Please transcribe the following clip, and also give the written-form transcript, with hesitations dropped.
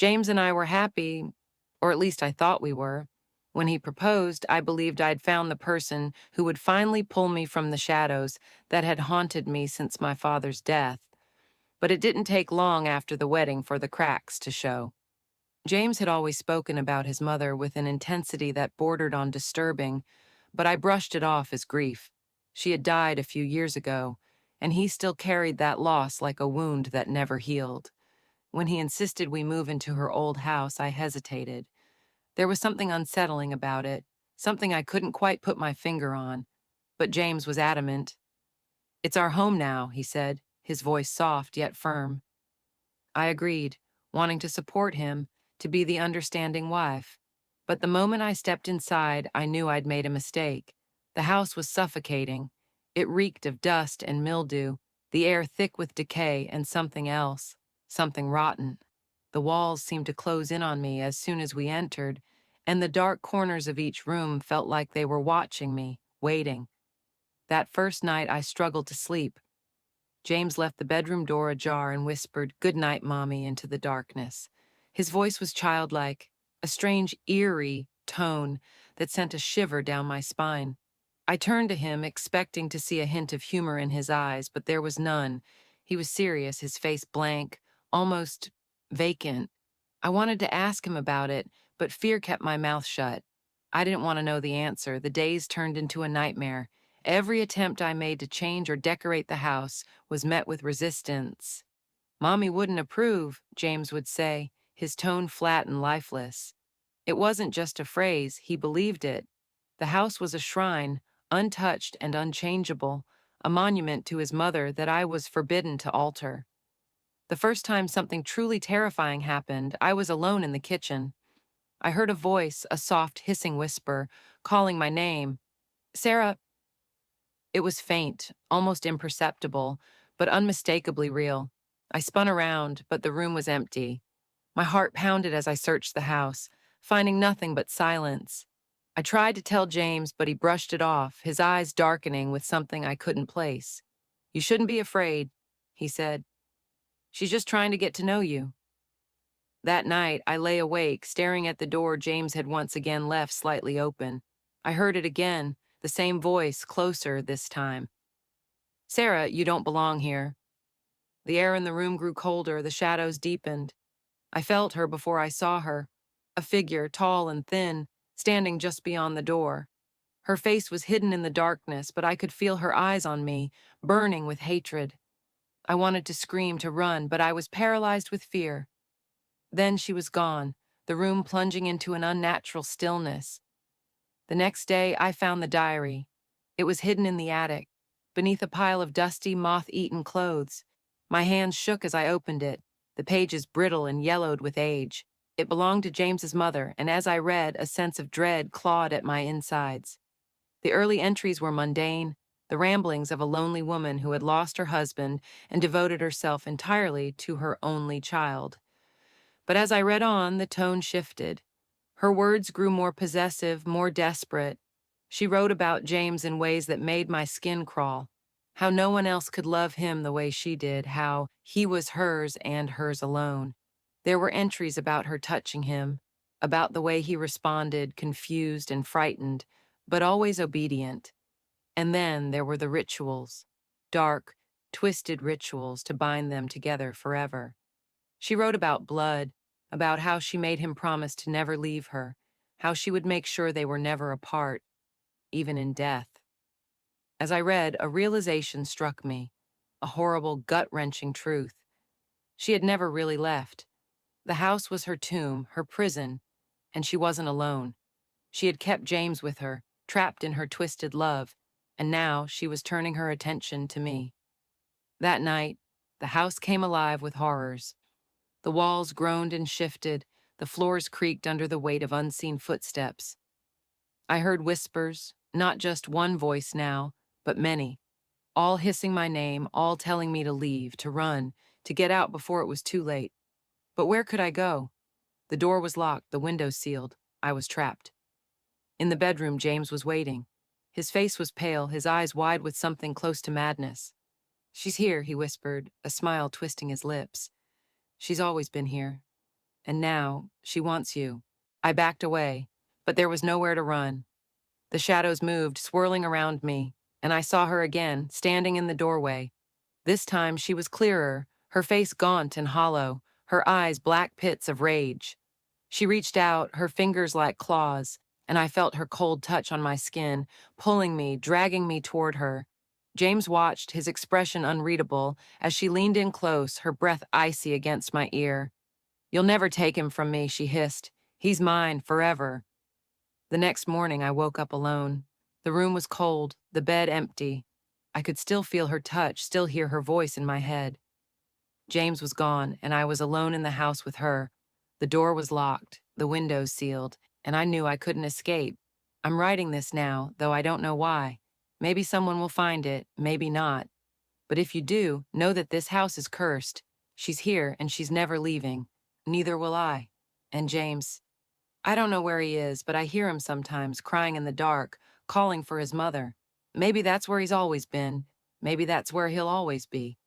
James and I were happy, or at least I thought we were. When he proposed, I believed I'd found the person who would finally pull me from the shadows that had haunted me since my father's death. But it didn't take long after the wedding for the cracks to show. James had always spoken about his mother with an intensity that bordered on disturbing, but I brushed it off as grief. She had died a few years ago, and he still carried that loss like a wound that never healed. When he insisted we move into her old house, I hesitated. There was something unsettling about it, something I couldn't quite put my finger on. But James was adamant. "It's our home now," he said, his voice soft yet firm. I agreed, wanting to support him, to be the understanding wife. But the moment I stepped inside, I knew I'd made a mistake. The house was suffocating. It reeked of dust and mildew, the air thick with decay and something else, something rotten. The walls seemed to close in on me as soon as we entered, and the dark corners of each room felt like they were watching me, waiting. That first night I struggled to sleep. James left the bedroom door ajar and whispered, "Good night, Mommy," into the darkness. His voice was childlike, a strange, eerie tone that sent a shiver down my spine. I turned to him, expecting to see a hint of humor in his eyes, but there was none. He was serious, his face blank, almost vacant. I wanted to ask him about it, but fear kept my mouth shut. I didn't want to know the answer. The days turned into a nightmare. Every attempt I made to change or decorate the house was met with resistance. "Mommy wouldn't approve," James would say, his tone flat and lifeless. It wasn't just a phrase, he believed it. The house was a shrine, untouched and unchangeable, a monument to his mother that I was forbidden to alter. The first time something truly terrifying happened, I was alone in the kitchen. I heard a voice, a soft hissing whisper, calling my name. "Sarah." It was faint, almost imperceptible, but unmistakably real. I spun around, but the room was empty. My heart pounded as I searched the house, finding nothing but silence. I tried to tell James, but he brushed it off, his eyes darkening with something I couldn't place. "You shouldn't be afraid," he said. "She's just trying to get to know you." That night, I lay awake, staring at the door James had once again left slightly open. I heard it again, the same voice, closer this time. "Sarah, you don't belong here." The air in the room grew colder, the shadows deepened. I felt her before I saw her, a figure, tall and thin, standing just beyond the door. Her face was hidden in the darkness, but I could feel her eyes on me, burning with hatred. I wanted to scream, to run, but I was paralyzed with fear. Then she was gone, the room plunging into an unnatural stillness. The next day, I found the diary. It was hidden in the attic, beneath a pile of dusty, moth-eaten clothes. My hands shook as I opened it, the pages brittle and yellowed with age. It belonged to James's mother, and as I read, a sense of dread clawed at my insides. The early entries were mundane, the ramblings of a lonely woman who had lost her husband and devoted herself entirely to her only child. But as I read on, the tone shifted. Her words grew more possessive, more desperate. She wrote about James in ways that made my skin crawl. How no one else could love him the way she did, how he was hers and hers alone. There were entries about her touching him, about the way he responded, confused and frightened, but always obedient. And then there were the rituals, dark, twisted rituals to bind them together forever. She wrote about blood, about how she made him promise to never leave her, how she would make sure they were never apart, even in death. As I read, a realization struck me, a horrible, gut-wrenching truth. She had never really left. The house was her tomb, her prison, and she wasn't alone. She had kept James with her, trapped in her twisted love, and now she was turning her attention to me. That night, the house came alive with horrors. The walls groaned and shifted, the floors creaked under the weight of unseen footsteps. I heard whispers, not just one voice now, but many, all hissing my name, all telling me to leave, to run, to get out before it was too late. But where could I go? The door was locked, the window sealed. I was trapped. In the bedroom, James was waiting. His face was pale, his eyes wide with something close to madness. "She's here," he whispered, a smile twisting his lips. "She's always been here." And now, she wants you. I backed away, but there was nowhere to run. The shadows moved, swirling around me, and I saw her again, standing in the doorway. This time she was clearer, her face gaunt and hollow, her eyes black pits of rage. She reached out, her fingers like claws, and I felt her cold touch on my skin, pulling me, dragging me toward her. James watched, his expression unreadable, as she leaned in close, her breath icy against my ear. "You'll never take him from me," she hissed. "He's mine, forever." The next morning I woke up alone. The room was cold, the bed empty. I could still feel her touch, still hear her voice in my head. James was gone, and I was alone in the house with her. The door was locked, the windows sealed, and I knew I couldn't escape. I'm writing this now, though I don't know why. Maybe someone will find it, maybe not. But if you do, know that this house is cursed. She's here, and she's never leaving. Neither will I. And James, I don't know where he is, but I hear him sometimes, crying in the dark, calling for his mother. Maybe that's where he's always been. Maybe that's where he'll always be.